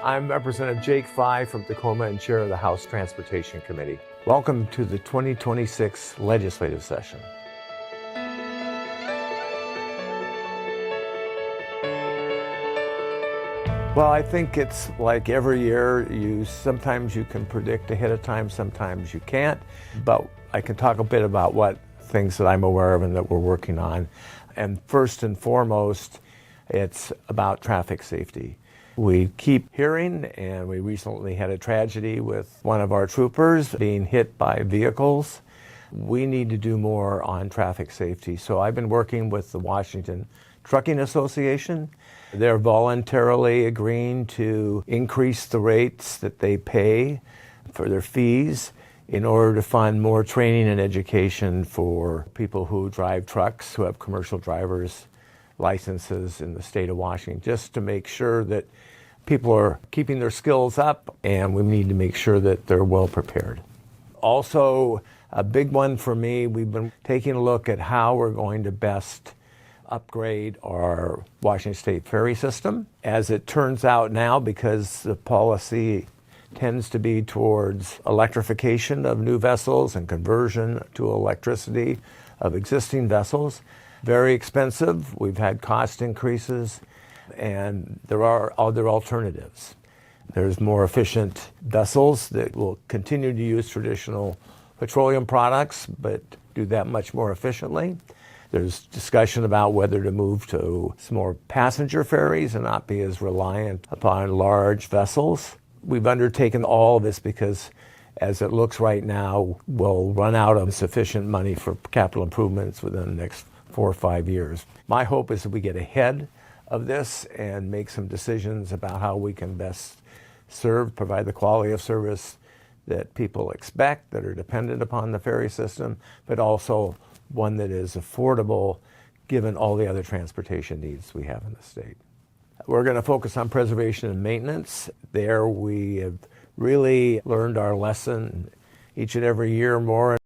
I'm Representative Jake Fye from Tacoma and Chair of the House Transportation Committee. Welcome to the 2026 legislative session. Well, I think it's like every year, sometimes you can predict ahead of time, sometimes you can't, but I can talk a bit about what things that I'm aware of and that we're working on. And first and foremost, it's about traffic safety. We keep hearing, and we recently had a tragedy with one of our troopers being hit by vehicles. We need to do more on traffic safety. So I've been working with the Washington Trucking Association. They're voluntarily agreeing to increase the rates that they pay for their fees in order to fund more training and education for people who drive trucks, who have commercial driver's licenses in the state of Washington, just to make sure that people are keeping their skills up, and we need to make sure that they're well prepared. Also, a big one for me, we've been taking a look at how we're going to best upgrade our Washington State ferry system. As it turns out now, because the policy tends to be towards electrification of new vessels and conversion to electricity of existing vessels, very expensive. We've had cost increases, and there are other alternatives. There's more efficient vessels that will continue to use traditional petroleum products, but do that much more efficiently. There's discussion about whether to move to some more passenger ferries and not be as reliant upon large vessels. We've undertaken all of this because, as it looks right now, we'll run out of sufficient money for capital improvements within the next 4 or 5 years. My hope is that we get ahead of this and make some decisions about how we can best provide the quality of service that people expect, that are dependent upon the ferry system, but also one that is affordable given all the other transportation needs we have in the state. We're going to focus on preservation and maintenance. There we have really learned our lesson each and every year more.